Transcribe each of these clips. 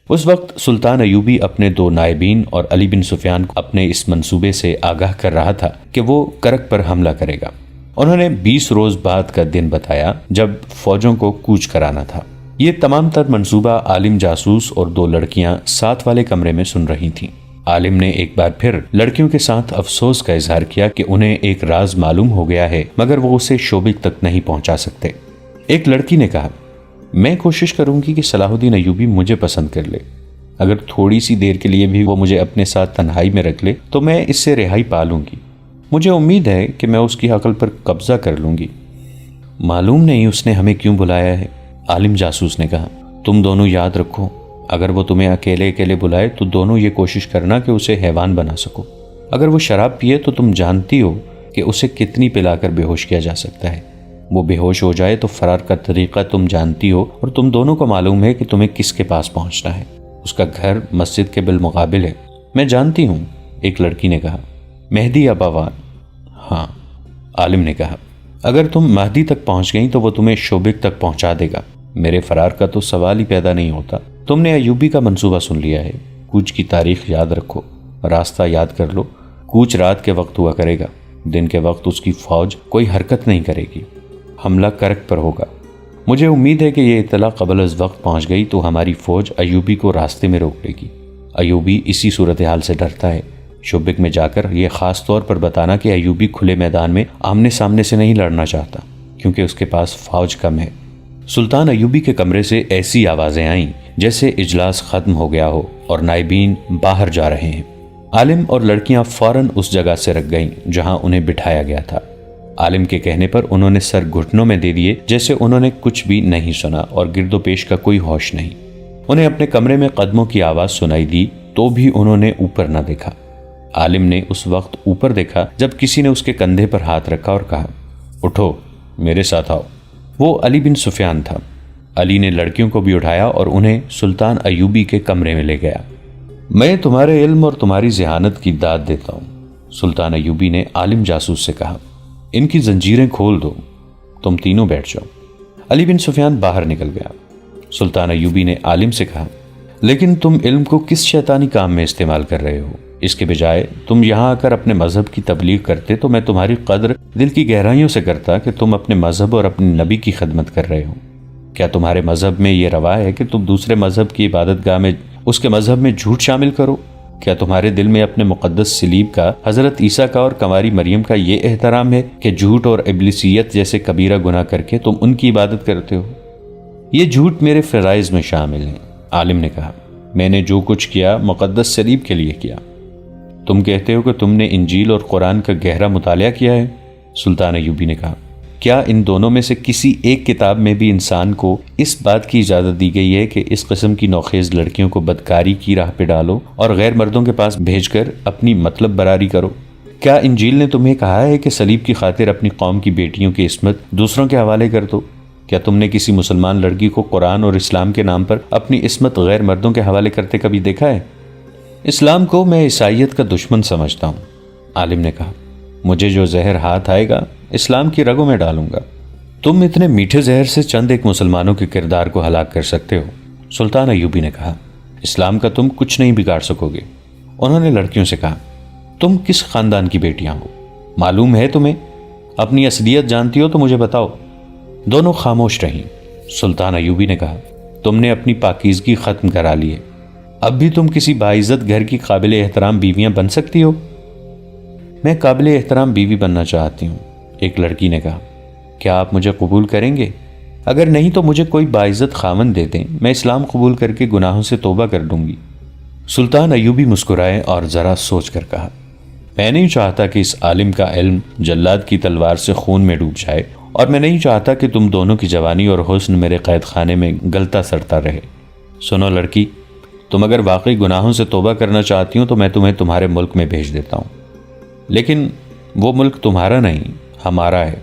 اس وقت سلطان ایوبی اپنے 2 نائبین اور علی بن سفیان کو اپنے اس منصوبے سے آگاہ کر رہا تھا کہ وہ کرک پر حملہ کرے گا۔ انہوں نے 20 روز بعد کا دن بتایا جب فوجوں کو کوچ کرانا تھا۔ یہ تمام تر منصوبہ عالم جاسوس اور 2 لڑکیاں ساتھ والے کمرے میں سن رہی تھیں۔ عالم نے ایک بار پھر لڑکیوں کے ساتھ افسوس کا اظہار کیا کہ انہیں ایک راز معلوم ہو گیا ہے مگر وہ اسے شوبک تک نہیں پہنچا سکتے۔ ایک لڑکی نے کہا، میں کوشش کروں گی کہ صلاح الدین ایوبی مجھے پسند کر لے۔ اگر تھوڑی سی دیر کے لیے بھی وہ مجھے اپنے ساتھ تنہائی میں رکھ لے تو میں اس سے رہائی پا لوں گی۔ مجھے امید ہے کہ میں اس کی عقل پر قبضہ کر لوں گی۔ معلوم نہیں اس نے ہمیں کیوں بلایا ہے، عالم جاسوس نے کہا۔ تم دونوں یاد رکھو، اگر وہ تمہیں اکیلے اکیلے بلائے تو دونوں یہ کوشش کرنا کہ اسے حیوان بنا سکو۔ اگر وہ شراب پیے تو تم جانتی ہو کہ اسے کتنی پلا کر بے ہوش کیا جا سکتا ہے۔ وہ بے ہوش ہو جائے تو فرار کا طریقہ تم جانتی ہو اور تم دونوں کو معلوم ہے کہ تمہیں کس کے پاس پہنچنا ہے۔ اس کا گھر مسجد کے بالمقابل ہے۔ میں جانتی ہوں، ایک لڑکی نے کہا۔ مہدی اباوان؟ ہاں، عالم نے کہا۔ اگر تم مہدی تک پہنچ گئیں تو وہ تمہیں شوبک تک پہنچا دے گا۔ میرے فرار کا تو سوال ہی پیدا نہیں ہوتا۔ تم نے ایوبی کا منصوبہ سن لیا ہے۔ کوچ کی تاریخ یاد رکھو، راستہ یاد کر لو۔ کوچ رات کے وقت ہوا کرے گا، دن کے وقت اس کی فوج کوئی حرکت نہیں کرے گی۔ حملہ کرک پر ہوگا۔ مجھے امید ہے کہ یہ اطلاع قبل از وقت پہنچ گئی تو ہماری فوج ایوبی کو راستے میں روک لے گی۔ ایوبی اسی صورتحال سے ڈرتا ہے۔ شوبک میں جا کر یہ خاص طور پر بتانا کہ ایوبی کھلے میدان میں آمنے سامنے سے نہیں لڑنا چاہتا کیونکہ اس کے پاس فوج کم ہے۔ سلطان ایوبی کے کمرے سے ایسی آوازیں آئیں جیسے اجلاس ختم ہو گیا ہو اور نائبین باہر جا رہے ہیں۔ عالم اور لڑکیاں فوراً اس جگہ سے رک گئیں جہاں انہیں بٹھایا گیا تھا۔ عالم کے کہنے پر انہوں نے سر گھٹنوں میں دے دیے جیسے انہوں نے کچھ بھی نہیں سنا اور گرد و پیش کا کوئی ہوش نہیں۔ انہیں اپنے کمرے میں قدموں کی آواز سنائی دی تو بھی انہوں نے اوپر نہ دیکھا۔ عالم نے اس وقت اوپر دیکھا جب کسی نے اس کے کندھے پر ہاتھ رکھا اور کہا، اٹھو، میرے ساتھ آؤ۔ وہ علی بن سفیان تھا۔ علی نے لڑکیوں کو بھی اٹھایا اور انہیں سلطان ایوبی کے کمرے میں لے گیا۔ میں تمہارے علم اور تمہاری ذہانت کی داد دیتا ہوں، سلطان ایوبی نے عالم جاسوس سے کہا۔ ان کی زنجیریں کھول دو، تم تینوں بیٹھ جاؤ۔ علی بن سفیان باہر نکل گیا۔ سلطان ایوبی نے عالم سے کہا، لیکن تم علم کو کس شیطانی کام میں استعمال کر رہے ہو؟ اس کے بجائے تم یہاں آ کر اپنے مذہب کی تبلیغ کرتے تو میں تمہاری قدر دل کی گہرائیوں سے کرتا کہ تم اپنے مذہب اور اپنے نبی کی خدمت کر رہے ہو۔ کیا تمہارے مذہب میں یہ روا ہے کہ تم دوسرے مذہب کی عبادت گاہ میں اس کے مذہب میں جھوٹ شامل کرو؟ کیا تمہارے دل میں اپنے مقدس صلیب کا، حضرت عیسیٰ کا اور کنواری مریم کا یہ احترام ہے کہ جھوٹ اور ابلیسیت جیسے کبیرہ گناہ کر کے تم ان کی عبادت کرتے ہو؟ یہ جھوٹ میرے فرائض میں شامل ہیں، عالم نے کہا۔ میں نے جو کچھ کیا مقدس صلیب کے لیے کیا۔ تم کہتے ہو کہ تم نے انجیل اور قرآن کا گہرا مطالعہ کیا ہے، سلطان ایوبی نے کہا۔ کیا ان دونوں میں سے کسی ایک کتاب میں بھی انسان کو اس بات کی اجازت دی گئی ہے کہ اس قسم کی نوخیز لڑکیوں کو بدکاری کی راہ پہ ڈالو اور غیر مردوں کے پاس بھیج کر اپنی مطلب براری کرو؟ کیا انجیل نے تمہیں کہا ہے کہ صلیب کی خاطر اپنی قوم کی بیٹیوں کی عصمت دوسروں کے حوالے کر دو؟ کیا تم نے کسی مسلمان لڑکی کو قرآن اور اسلام کے نام پر اپنی عصمت غیر مردوں کے حوالے کرتے کبھی دیکھا ہے؟ اسلام کو میں عیسائیت کا دشمن سمجھتا ہوں، عالم نے کہا۔ مجھے جو زہر ہاتھ آئے گا اسلام کی رگوں میں ڈالوں گا۔ تم اتنے میٹھے زہر سے چند ایک مسلمانوں کے کردار کو ہلاک کر سکتے ہو، سلطان ایوبی نے کہا۔ اسلام کا تم کچھ نہیں بگاڑ سکو گے۔ انہوں نے لڑکیوں سے کہا، تم کس خاندان کی بیٹیاں ہو؟ معلوم ہے تمہیں؟ اپنی اصلیت جانتی ہو تو مجھے بتاؤ۔ دونوں خاموش رہیں۔ سلطان ایوبی نے کہا، تم نے اپنی پاکیزگی ختم کرا لی ہے۔ اب بھی تم کسی باعزت گھر کی قابل احترام بیویاں بن سکتی ہو؟ میں قابل احترام بیوی بننا چاہتی ہوں، ایک لڑکی نے کہا۔ کیا آپ مجھے قبول کریں گے؟ اگر نہیں تو مجھے کوئی باعزت خاوند دے دیں، میں اسلام قبول کر کے گناہوں سے توبہ کر دوں گی۔ سلطان ایوبی مسکرائے اور ذرا سوچ کر کہا، میں نہیں چاہتا کہ اس عالم کا علم جلاد کی تلوار سے خون میں ڈوب جائے، اور میں نہیں چاہتا کہ تم دونوں کی جوانی اور حسن میرے قید خانے میں گلتا سڑتا رہے۔ سنو لڑکی، تم اگر واقعی گناہوں سے توبہ کرنا چاہتی ہوں تو میں تمہیں تمہارے ملک میں بھیج دیتا ہوں، لیکن وہ ملک تمہارا نہیں، ہمارا ہے۔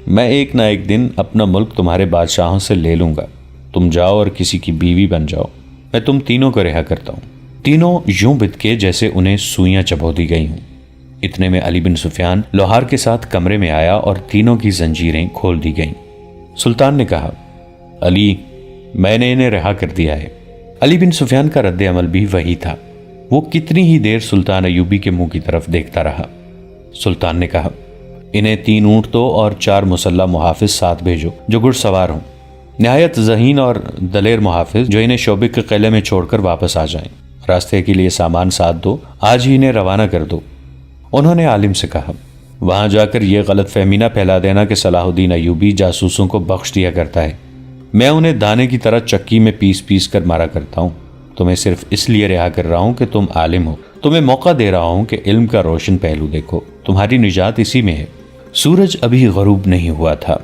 میں ایک نہ ایک دن اپنا ملک تمہارے بادشاہوں سے لے لوں گا۔ تم جاؤ اور کسی کی بیوی بن جاؤ، میں تم تینوں کو رہا کرتا ہوں۔ تینوں یوں بتکے جیسے انہیں سوئیاں چبو دی گئی ہوں۔ اتنے میں علی بن سفیان لوہار کے ساتھ کمرے میں آیا اور تینوں کی زنجیریں کھول دی گئیں۔ سلطان نے کہا، علی، میں نے انہیں رہا کر دیا ہے۔ علی بن سفیان کا رد عمل بھی وہی تھا۔ وہ کتنی ہی دیر سلطان ایوبی کے منہ کی طرف دیکھتا رہا۔ سلطان نے کہا، انہیں 3 اونٹ دو اور 4 مسلح محافظ ساتھ بھیجو جو گھڑ سوار ہوں، نہایت ذہین اور دلیر محافظ جو انہیں شعبے کے قلعے میں چھوڑ کر واپس آ جائیں۔ راستے کے لیے سامان ساتھ دو، آج ہی انہیں روانہ کر دو۔ انہوں نے عالم سے کہا، وہاں جا کر یہ غلط فہمی نہ پھیلا دینا کہ صلاح الدین ایوبی جاسوسوں کو بخش دیا کرتا ہے۔ میں انہیں دانے کی طرح چکی میں پیس پیس کر مارا کرتا ہوں۔ تمہیں صرف اس لیے رہا کر رہا ہوں کہ تم عالم ہو، تمہیں موقع دے رہا ہوں کہ علم کا روشن پہلو دیکھو، تمہاری نجات اسی میں ہے۔ سورج ابھی غروب نہیں ہوا تھا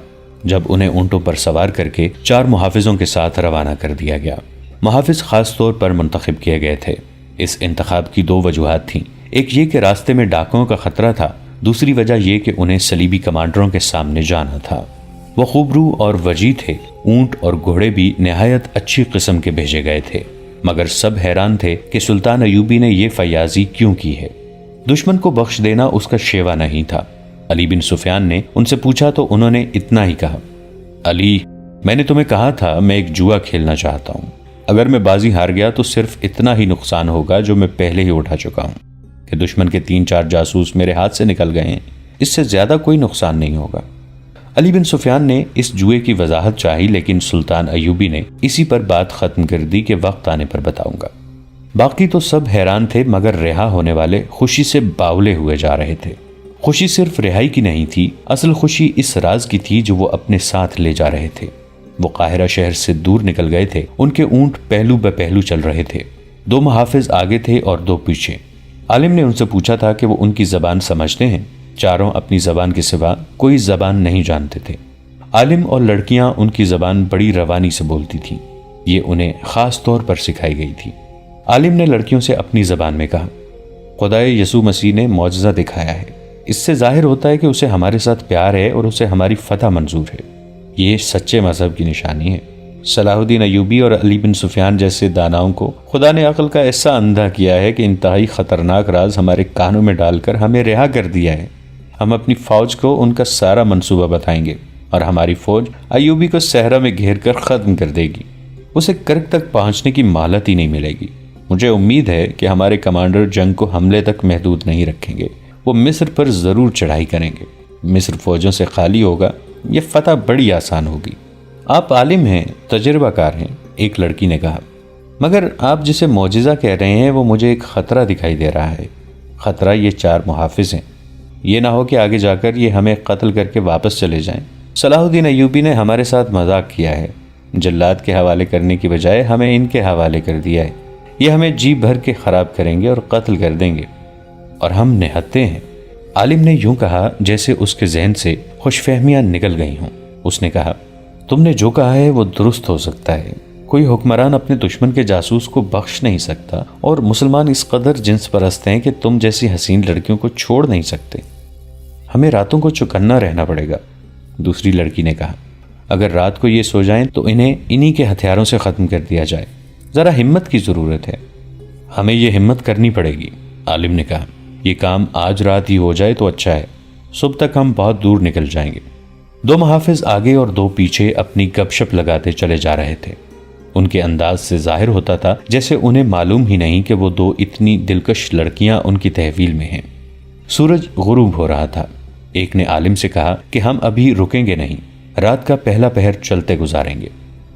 جب انہیں اونٹوں پر سوار کر کے 4 محافظوں کے ساتھ روانہ کر دیا گیا۔ محافظ خاص طور پر منتخب کیے گئے تھے۔ اس انتخاب کی 2 وجوہات تھیں، ایک یہ کہ راستے میں ڈاکوؤں کا خطرہ تھا، دوسری وجہ یہ کہ انہیں صلیبی کمانڈروں کے سامنے جانا تھا۔ وہ خوبرو اور وجی تھے، اونٹ اور گھوڑے بھی نہایت اچھی قسم کے بھیجے گئے تھے، مگر سب حیران تھے کہ سلطان ایوبی نے یہ فیاضی کیوں کی ہے۔ دشمن کو بخش دینا اس کا شیوا نہیں تھا۔ علی بن سفیان نے ان سے پوچھا تو انہوں نے اتنا ہی کہا، علی، میں نے تمہیں کہا تھا میں ایک جوا کھیلنا چاہتا ہوں۔ اگر میں بازی ہار گیا تو صرف اتنا ہی نقصان ہوگا جو میں پہلے ہی اٹھا چکا ہوں کہ دشمن کے 3-4 جاسوس میرے ہاتھ سے نکل گئے ہیں، اس سے زیادہ کوئی نقصان نہیں ہوگا۔ علی بن سفیان نے اس جوئے کی وضاحت چاہی، لیکن سلطان ایوبی نے اسی پر بات ختم کر دی کہ وقت آنے پر بتاؤں گا۔ باقی تو سب حیران تھے، مگر رہا ہونے والے خوشی سے باولے ہوئے جا رہے تھے۔ خوشی صرف رہائی کی نہیں تھی، اصل خوشی اس راز کی تھی جو وہ اپنے ساتھ لے جا رہے تھے۔ وہ قاہرہ شہر سے دور نکل گئے تھے، ان کے اونٹ پہلو بہ پہلو چل رہے تھے، 2 محافظ آگے تھے اور 2 پیچھے۔ عالم نے ان سے پوچھا تھا کہ وہ ان کی زبان سمجھتے ہیں؟ چاروں اپنی زبان کے سوا کوئی زبان نہیں جانتے تھے۔ عالم اور لڑکیاں ان کی زبان بڑی روانی سے بولتی تھیں، یہ انہیں خاص طور پر سکھائی گئی تھی۔ عالم نے لڑکیوں سے اپنی زبان میں کہا، خدائے یسوع مسیح نے معجزہ دکھایا ہے، اس سے ظاہر ہوتا ہے کہ اسے ہمارے ساتھ پیار ہے اور اسے ہماری فتح منظور ہے، یہ سچے مذہب کی نشانی ہے۔ صلاح الدین ایوبی اور علی بن سفیان جیسے داناؤں کو خدا نے عقل کا ایسا اندھا کیا ہے کہ انتہائی خطرناک راز ہمارے کانوں میں ڈال کر ہمیں رہا کر دیا ہے۔ ہم اپنی فوج کو ان کا سارا منصوبہ بتائیں گے اور ہماری فوج ایوبی کو صحرا میں گھیر کر ختم کر دے گی، اسے کرک تک پہنچنے کی مہلت ہی نہیں ملے گی۔ مجھے امید ہے کہ ہمارے کمانڈر جنگ کو حملے تک محدود نہیں رکھیں گے، وہ مصر پر ضرور چڑھائی کریں گے۔ مصر فوجوں سے خالی ہوگا، یہ فتح بڑی آسان ہوگی۔ آپ عالم ہیں، تجربہ کار ہیں، ایک لڑکی نے کہا، مگر آپ جسے معجزہ کہہ رہے ہیں وہ مجھے ایک خطرہ دکھائی دے رہا ہے۔ خطرہ یہ 4 محافظ ہیں، یہ نہ ہو کہ آگے جا کر یہ ہمیں قتل کر کے واپس چلے جائیں۔ صلاح الدین ایوبی نے ہمارے ساتھ مذاق کیا ہے، جلاد کے حوالے کرنے کی بجائے ہمیں ان کے حوالے کر دیا ہے، یہ ہمیں جی بھر کے خراب کریں گے اور قتل کر دیں گے، اور ہم نہتے ہیں۔ عالم نے یوں کہا جیسے اس کے ذہن سے خوش فہمیاں نکل گئی ہوں۔ اس نے کہا، تم نے جو کہا ہے وہ درست ہو سکتا ہے، کوئی حکمران اپنے دشمن کے جاسوس کو بخش نہیں سکتا، اور مسلمان اس قدر جنس پرست ہیں کہ تم جیسی حسین لڑکیوں کو چھوڑ نہیں سکتے، ہمیں راتوں کو چوکنا رہنا پڑے گا۔ دوسری لڑکی نے کہا، اگر رات کو یہ سو جائیں تو انہیں انہی کے ہتھیاروں سے ختم کر دیا جائے، ذرا ہمت کی ضرورت ہے۔ ہمیں یہ ہمت کرنی پڑے گی، عالم نے کہا، یہ کام آج رات ہی ہو جائے تو اچھا ہے، صبح تک ہم بہت دور نکل جائیں گے۔ 2 محافظ آگے اور 2 پیچھے اپنی گپ شپ لگاتے چلے جا رہے تھے۔ ان کے انداز سے ظاہر ہوتا تھا جیسے انہیں معلوم ہی نہیں کہ وہ 2 اتنی دلکش لڑکیاں ان کی تحویل میں ہیں۔ سورج غروب ہو رہا تھا۔ ایک نے عالم سے کہا کہ ہم ابھی رکیں گے نہیں، رات کا پہلا پہر چلتے گزاریں گے۔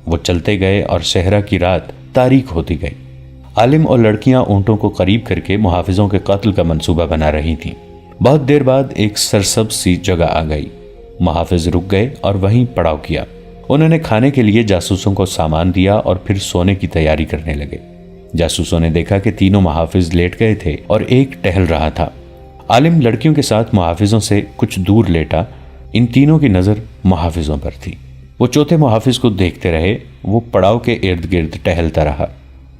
وہ چلتے گئے اور صحرا کی رات تاریک ہوتی گئی۔ عالم اور لڑکیاں اونٹوں کو قریب کر کے محافظوں کے قتل کا منصوبہ بنا رہی تھیں۔ بہت دیر بعد ایک سرسبز سی جگہ آ گئی۔ محافظ رک گئے اور وہیں پڑاؤ کیا۔ انہوں نے کھانے کے لیے جاسوسوں کو سامان دیا اور پھر سونے کی تیاری کرنے لگے۔ جاسوسوں نے دیکھا کہ تینوں محافظ لیٹ گئے تھے اور ایک ٹہل رہا تھا۔ عالم لڑکیوں کے ساتھ محافظوں سے کچھ دور لیٹا، ان تینوں کی نظر محافظوں پر تھی۔ وہ چوتھے محافظ کو دیکھتے رہے، وہ پڑاؤ کے ارد گرد ٹہلتا رہا۔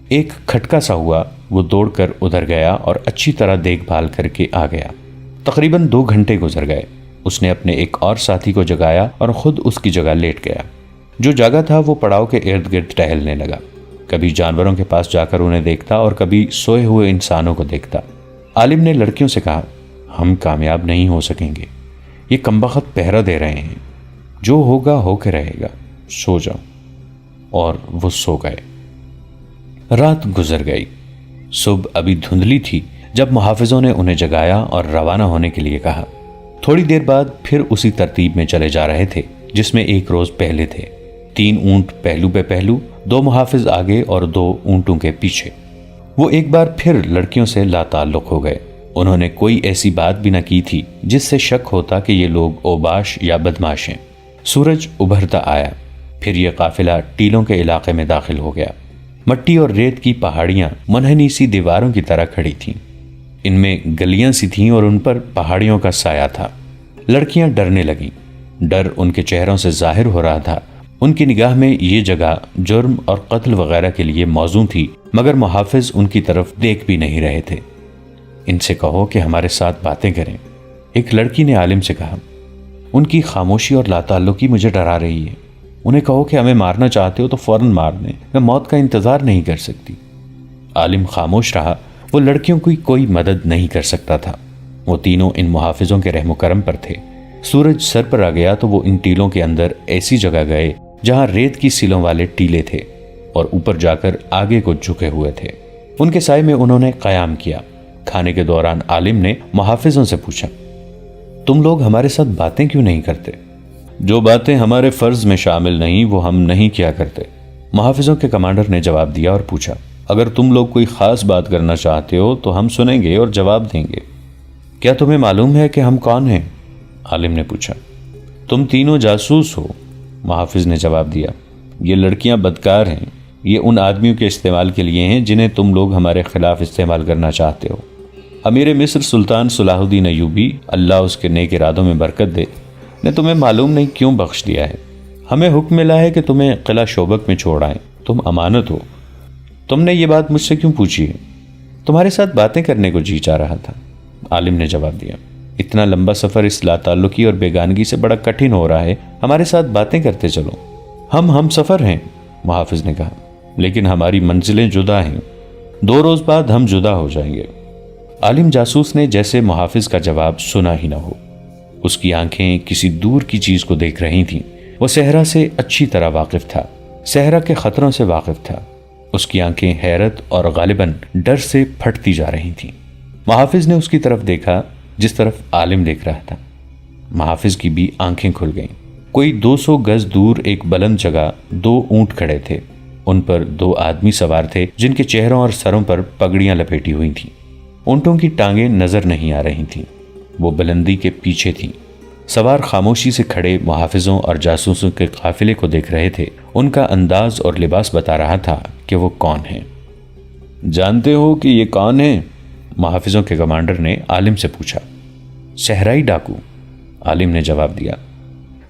ایک کھٹکا سا ہوا، وہ دوڑ کر ادھر گیا اور اچھی طرح دیکھ بھال کر کے آ گیا۔ تقریباً 2 گھنٹے گزر گئے۔ اس نے اپنے ایک اور ساتھی کو جگایا اور خود اس کی جگہ لیٹ گیا۔ جو جاگا تھا وہ پڑاؤ کے ارد گرد ٹہلنے لگا، کبھی جانوروں کے پاس جا کر انہیں دیکھتا اور کبھی سوئے ہوئے انسانوں کو دیکھتا۔ عالم نے لڑکیوں سے کہا، ہم کامیاب نہیں ہو سکیں گے، یہ کمبخت پہرا دے رہے ہیں، جو ہوگا ہو کے رہے گا، سو جاؤ۔ اور وہ سو گئے۔ رات گزر گئی۔ صبح ابھی دھندلی تھی جب محافظوں نے انہیں جگایا اور روانہ ہونے کے لیے کہا۔ تھوڑی دیر بعد پھر اسی ترتیب میں چلے جا رہے تھے جس میں ایک روز پہلے تھے۔ 3 اونٹ پہلو پہ پہلو، 2 محافظ آگے اور 2 اونٹوں کے پیچھے۔ وہ ایک بار پھر لڑکیوں سے لا تعلق ہو گئے۔ انہوں نے کوئی ایسی بات بھی نہ کی تھی جس سے شک ہوتا کہ یہ لوگ اوباش یا بدماش ہیں۔ سورج ابھرتا آیا، پھر یہ قافلہ ٹیلوں کے علاقے میں داخل ہو گیا۔ مٹی اور ریت کی پہاڑیاں منحنی سی دیواروں کی طرح کھڑی تھیں۔ ان میں گلیاں سی تھیں اور ان پر پہاڑیوں کا سایہ تھا۔ لڑکیاں ڈرنے لگیں۔ ڈر ان کے چہروں سے ظاہر ہو رہا تھا۔ ان کی نگاہ میں یہ جگہ جرم اور قتل وغیرہ کے لیے موزوں تھی، مگر محافظ ان کی طرف دیکھ بھی نہیں رہے تھے۔ ان سے کہو کہ ہمارے ساتھ باتیں کریں، ایک لڑکی نے عالم سے کہا۔ ان کی خاموشی اور لا تعلقی مجھے ڈرا رہی ہے۔ انہیں کہو کہ ہمیں مارنا چاہتے ہو تو فوراً مار دیں، میں موت کا انتظار نہیں کر سکتی۔ عالم خاموش رہا۔ وہ لڑکیوں کی کوئی مدد نہیں کر سکتا تھا۔ وہ تینوں ان محافظوں کے رحم و کرم پر تھے۔ سورج سر پر آ گیا تو وہ ان ٹیلوں کے اندر ایسی جگہ گئے جہاں ریت کی سیلوں والے ٹیلے تھے اور اوپر جا کر آگے کو جھکے ہوئے تھے۔ ان کے سائے میں انہوں نے قیام کیا۔ کھانے کے دوران عالم نے محافظوں سے پوچھا، تم لوگ ہمارے ساتھ باتیں کیوں نہیں کرتے؟ جو باتیں ہمارے فرض میں شامل نہیں وہ ہم نہیں کیا کرتے، محافظوں کے کمانڈر نے جواب دیا اور پوچھا، اگر تم لوگ کوئی خاص بات کرنا چاہتے ہو تو ہم سنیں گے اور جواب دیں گے۔ کیا تمہیں معلوم ہے کہ ہم کون ہیں؟ عالم نے پوچھا۔ تم تینوں جاسوس ہو، محافظ نے جواب دیا۔ یہ لڑکیاں بدکار ہیں، یہ ان آدمیوں کے استعمال کے لیے ہیں جنہیں تم لوگ ہمارے خلاف استعمال کرنا چاہتے ہو۔ امیر مصر سلطان صلاح الدین ایوبی، اللہ اس کے نیک ارادوں میں برکت دے، نے تمہیں معلوم نہیں کیوں بخش دیا ہے۔ ہمیں حکم ملا ہے کہ تمہیں قلعہ شوبک میں چھوڑ آئیں، تم امانت ہو۔ تم نے یہ بات مجھ سے کیوں پوچھی ہے؟ تمہارے ساتھ باتیں کرنے کو جی چاہ رہا تھا، عالم نے جواب دیا۔ اتنا لمبا سفر اس لا تعلقی اور بیگانگی سے بڑا کٹھن ہو رہا ہے، ہمارے ساتھ باتیں کرتے چلو۔ ہم سفر ہیں، محافظ نے کہا، لیکن ہماری منزلیں جدا ہیں، 2 روز بعد ہم جدا ہو جائیں گے۔ عالم جاسوس نے جیسے محافظ کا جواب سنا ہی نہ ہو۔ اس کی آنکھیں کسی دور کی چیز کو دیکھ رہی تھیں۔ وہ صحرا سے اچھی طرح واقف تھا، صحرا کے خطروں سے واقف تھا۔ اس کی آنکھیں حیرت اور غالباً ڈر سے پھٹتی جا رہی تھیں۔ محافظ نے اس کی طرف دیکھا جس طرف عالم دیکھ رہا تھا۔ محافظ کی بھی آنکھیں کھل گئیں۔ کوئی 200 گز دور ایک بلند جگہ 2 اونٹ کھڑے تھے۔ ان پر 2 آدمی سوار تھے جن کے چہروں اور سروں پر پگڑیاں لپیٹی ہوئی تھیں۔ اونٹوں کی ٹانگیں نظر نہیں آ رہی تھیں، وہ بلندی کے پیچھے تھیں۔ سوار خاموشی سے کھڑے محافظوں اور جاسوسوں کے قافلے کو دیکھ رہے تھے۔ ان کا انداز اور لباس بتا رہا تھا کہ وہ کون ہیں۔ جانتے ہو کہ یہ کون ہیں؟ محافظوں کے کمانڈر نے عالم سے پوچھا۔ صحرائی ڈاکو، عالم نے جواب دیا۔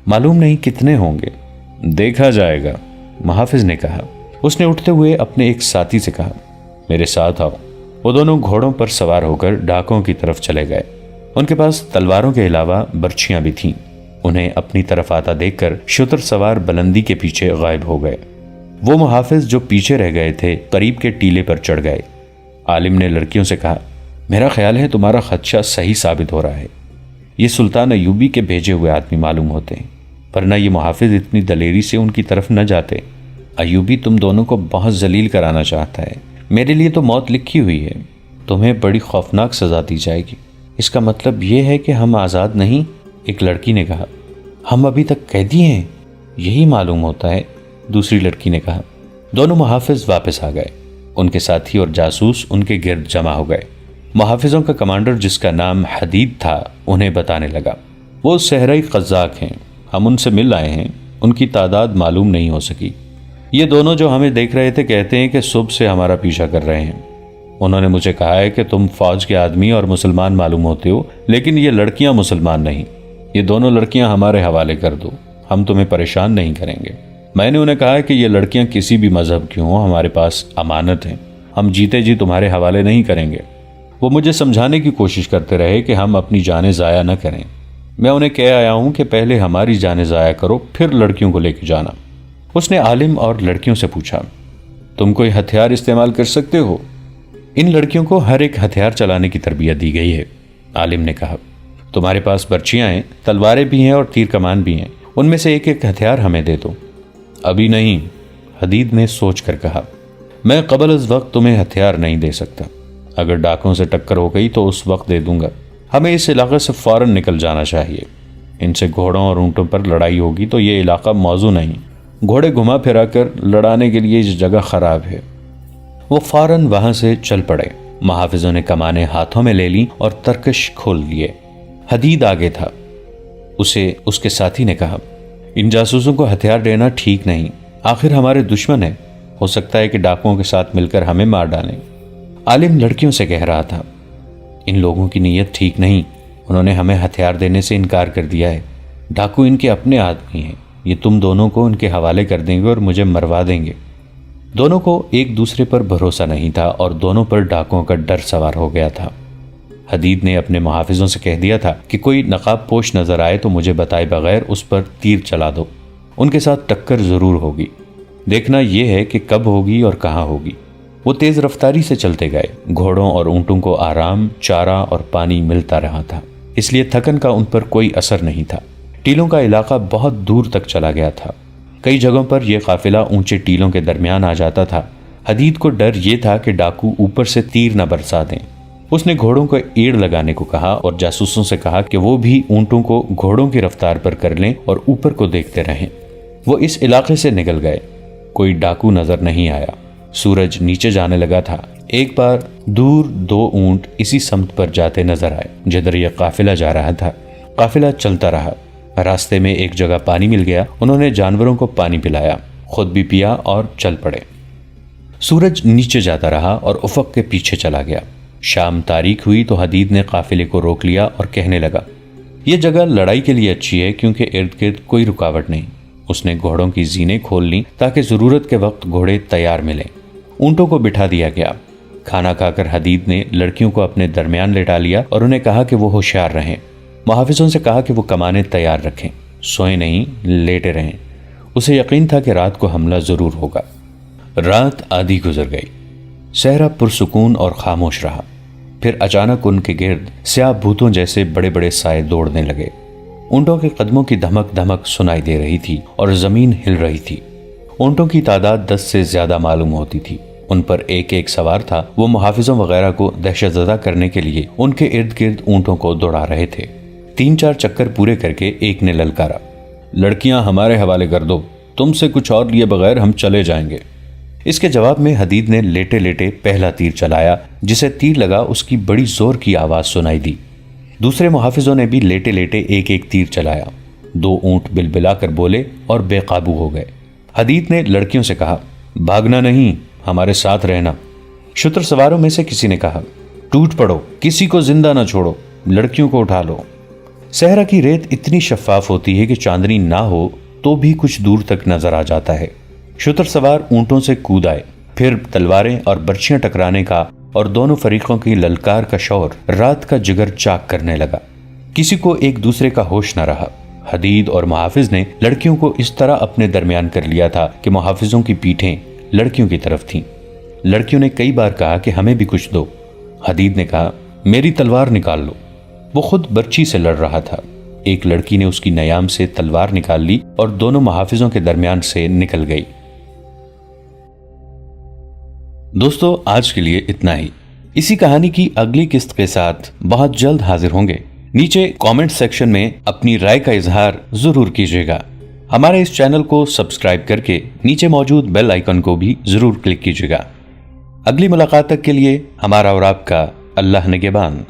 معلوم نہیں کتنے ہوں گے، دیکھا جائے گا، محافظ نے کہا۔ اس نے اٹھتے ہوئے اپنے ایک ساتھی سے کہا، میرے ساتھ آؤ۔ وہ دونوں گھوڑوں پر سوار ہو کر ڈاکوں کی طرف چلے گئے۔ ان کے پاس تلواروں کے علاوہ برچھیاں بھی تھیں۔ انہیں اپنی طرف آتا دیکھ کر شتر سوار بلندی کے پیچھے غائب ہو گئے۔ وہ محافظ جو پیچھے رہ گئے تھے قریب کے ٹیلے پر چڑھ گئے۔ عالم نے لڑکیوں سے کہا، میرا خیال ہے تمہارا خدشہ صحیح ثابت ہو رہا ہے۔ یہ سلطان ایوبی کے بھیجے ہوئے آدمی معلوم ہوتے ہیں، ورنہ یہ محافظ اتنی دلیری سے ان کی طرف نہ جاتے۔ ایوبی تم دونوں کو بہت ذلیل کرانا چاہتا ہے۔ میرے لیے تو موت لکھی ہوئی ہے، تمہیں بڑی خوفناک سزا دی جائے گی۔ اس کا مطلب یہ ہے کہ ہم آزاد نہیں؟ ایک لڑکی نے کہا۔ ہم ابھی تک قیدی ہیں، یہی معلوم ہوتا ہے، دوسری لڑکی نے کہا۔ دونوں محافظ واپس آ گئے۔ ان کے ساتھی اور جاسوس ان کے گرد جمع ہو گئے۔ محافظوں کا کمانڈر جس کا نام حدید تھا انہیں بتانے لگا، وہ صحرائی قزاق ہیں، ہم ان سے مل آئے ہیں، ان کی تعداد معلوم نہیں ہو سکی۔ یہ دونوں جو ہمیں دیکھ رہے تھے کہتے ہیں کہ صبح سے ہمارا پیچھا کر رہے ہیں۔ انہوں نے مجھے کہا ہے کہ تم فوج کے آدمی اور مسلمان معلوم ہوتے ہو، لیکن یہ لڑکیاں مسلمان نہیں۔ یہ دونوں لڑکیاں ہمارے حوالے کر دو، ہم تمہیں پریشان نہیں کریں گے۔ میں نے انہیں کہا کہ یہ لڑکیاں کسی بھی مذہب کی ہوں، ہمارے پاس امانت ہیں، ہم جیتے جی تمہارے حوالے نہیں کریں گے۔ وہ مجھے سمجھانے کی کوشش کرتے رہے کہ ہم اپنی جانیں ضائع نہ کریں۔ میں انہیں کہہ آیا ہوں کہ پہلے ہماری جانیں ضائع کرو، پھر لڑکیوں کو لے کے جانا۔ اس نے عالم اور لڑکیوں سے پوچھا، تم کوئی ہتھیار استعمال کر سکتے ہو؟ ان لڑکیوں کو ہر ایک ہتھیار چلانے کی تربیت دی گئی ہے، عالم نے کہا۔ تمہارے پاس برچیاں ہیں، تلواریں بھی ہیں اور تیر کمان بھی ہیں، ان میں سے ایک ایک ہتھیار ہمیں دے دو۔ ابھی نہیں، حدید نے سوچ کر کہا۔ میں قبل از وقت تمہیں ہتھیار نہیں دے سکتا، اگر ڈاکوں سے ٹکر ہو گئی تو اس وقت دے دوں گا۔ ہمیں اس علاقے سے فوراً نکل جانا چاہیے، ان سے گھوڑوں اور اونٹوں پر لڑائی ہوگی تو یہ علاقہ موزوں نہیں، گھوڑے گھما پھرا کر لڑانے کے لیے یہ جگہ خراب ہے۔ وہ فوراً وہاں سے چل پڑے۔ محافظوں نے کمانیں ہاتھوں میں لے لیں اور ترکش کھول لیے۔ حدید آگے تھا۔ اسے اس کے ساتھی نے کہا، ان جاسوسوں کو ہتھیار دینا ٹھیک نہیں، آخر ہمارے دشمن ہیں، ہو سکتا ہے کہ ڈاکوؤں کے ساتھ مل کر ہمیں مار ڈالیں۔ عالم لڑکیوں سے کہہ رہا تھا، ان لوگوں کی نیت ٹھیک نہیں، انہوں نے ہمیں ہتھیار دینے سے انکار کر دیا ہے، ڈاکو ان کے اپنے آدمی ہیں، یہ تم دونوں کو ان کے حوالے کر دیں گے اور مجھے مروا دیں گے۔ دونوں کو ایک دوسرے پر بھروسہ نہیں تھا اور دونوں پر ڈاکوؤں کا ڈر سوار ہو گیا تھا۔ حدید نے اپنے محافظوں سے کہہ دیا تھا کہ کوئی نقاب پوش نظر آئے تو مجھے بتائے بغیر اس پر تیر چلا دو، ان کے ساتھ ٹکر ضرور ہوگی، دیکھنا یہ ہے کہ کب ہوگی اور کہاں ہوگی۔ وہ تیز رفتاری سے چلتے گئے۔ گھوڑوں اور اونٹوں کو آرام، چارہ اور پانی ملتا رہا تھا، اس لیے تھکن کا ان پر کوئی اثر نہیں تھا۔ ٹیلوں کا علاقہ بہت دور تک چلا گیا تھا، کئی جگہوں پر یہ قافلہ اونچے ٹیلوں کے درمیان آ جاتا تھا۔ حدید کو ڈر یہ تھا کہ ڈاکو اوپر سے تیر نہ برسا دیں۔ اس نے گھوڑوں کو ایڑ لگانے کو کہا اور جاسوسوں سے کہا کہ وہ بھی اونٹوں کو گھوڑوں کی رفتار پر کر لیں اور اوپر کو دیکھتے رہیں۔ وہ اس علاقے سے نکل گئے، کوئی ڈاکو نظر نہیں آیا۔ سورج نیچے جانے لگا تھا۔ ایک بار دور 2 اونٹ اسی سمت پر جاتے نظر آئے جدھر یہ قافلہ جا رہا تھا۔ قافلہ چلتا رہا، راستے میں ایک جگہ پانی مل گیا، انہوں نے جانوروں کو پانی پلایا، خود بھی پیا اور چل پڑے۔ سورج نیچے جاتا رہا اور افق کے پیچھے چلا گیا۔ شام تاریک ہوئی تو حدید نے قافلے کو روک لیا اور کہنے لگا، یہ جگہ لڑائی کے لیے اچھی ہے کیونکہ ارد گرد کوئی رکاوٹ نہیں۔ اس نے گھوڑوں کی زینیں کھول لیں تاکہ ضرورت کے وقت گھوڑے تیار ملیں۔ اونٹوں کو بٹھا دیا گیا۔ کھانا کھا کر حدید نے لڑکیوں کو اپنے درمیان لٹا لیا اور انہیں کہا کہ وہ ہوشیار رہیں۔ محافظوں سے کہا کہ وہ کمانیں تیار رکھیں، سوئے نہیں، لیٹے رہیں۔ اسے یقین تھا کہ رات کو حملہ ضرور ہوگا۔ رات آدھی گزر گئی، صحرا پرسکون اور خاموش رہا۔ پھر اچانک ان کے گرد سیاہ بھوتوں جیسے بڑے بڑے سائے دوڑنے لگے۔ اونٹوں کے قدموں کی دھمک دھمک سنائی دے رہی تھی اور زمین ہل رہی تھی۔ اونٹوں کی تعداد 10 سے زیادہ معلوم ہوتی تھی۔ ان پر ایک ایک سوار تھا۔ وہ محافظوں وغیرہ کو دہشت زدہ کرنے کے لیے ان کے ارد گرد اونٹوں کو دوڑا رہے تھے۔ 3-4 چکر پورے کر کے ایک نے للکارا، لڑکیاں ہمارے حوالے کر دو، تم سے کچھ اور لیے بغیر ہم چلے جائیں گے۔ اس کے جواب میں حدید نے لیٹے لیٹے پہلا تیر چلایا، جسے تیر لگا اس کی بڑی زور کی آواز سنائی دی۔ دوسرے محافظوں نے بھی لیٹے لیٹے ایک ایک تیر چلایا۔ 2 اونٹ بلبلا کر بولے اور بے قابو ہو گئے۔ حدید نے لڑکیوں سے کہا، بھاگنا نہیں، ہمارے ساتھ رہنا۔ شتر سواروں میں سے کسی نے کہا، ٹوٹ پڑو، کسی کو زندہ نہ چھوڑو، لڑکیوں کو اٹھا لو۔ صحرا کی ریت اتنی شفاف ہوتی ہے کہ چاندنی نہ ہو تو بھی کچھ دور تک نظر آ جاتا ہے۔ شتر سوار اونٹوں سے کود آئے، پھر تلواریں اور برچیاں ٹکرانے کا اور دونوں فریقوں کی للکار کا شور رات کا جگر چاک کرنے لگا۔ کسی کو ایک دوسرے کا ہوش نہ رہا۔ حدید اور محافظ نے لڑکیوں کو اس طرح اپنے درمیان کر لیا تھا کہ محافظوں کی پیٹھیں لڑکیوں کی طرف تھیں۔ لڑکیوں نے کئی بار کہا کہ ہمیں بھی کچھ دو۔ حدید نے کہا، میری تلوار نکال لو۔ وہ خود برچی سے لڑ رہا تھا۔ ایک لڑکی نے اس کی نیام سے تلوار نکال لی اور دونوں محافظوں کے درمیان سے نکل گئی۔ دوستو، آج کے لیے اتنا ہی۔ اسی کہانی کی اگلی قسط کے ساتھ بہت جلد حاضر ہوں گے۔ نیچے کامنٹ سیکشن میں اپنی رائے کا اظہار ضرور کیجیے گا۔ ہمارے اس چینل کو سبسکرائب کر کے نیچے موجود بیل آئیکن کو بھی ضرور کلک کیجیے گا۔ اگلی ملاقات تک کے لیے ہمارا اور آپ کا اللہ نگہبان۔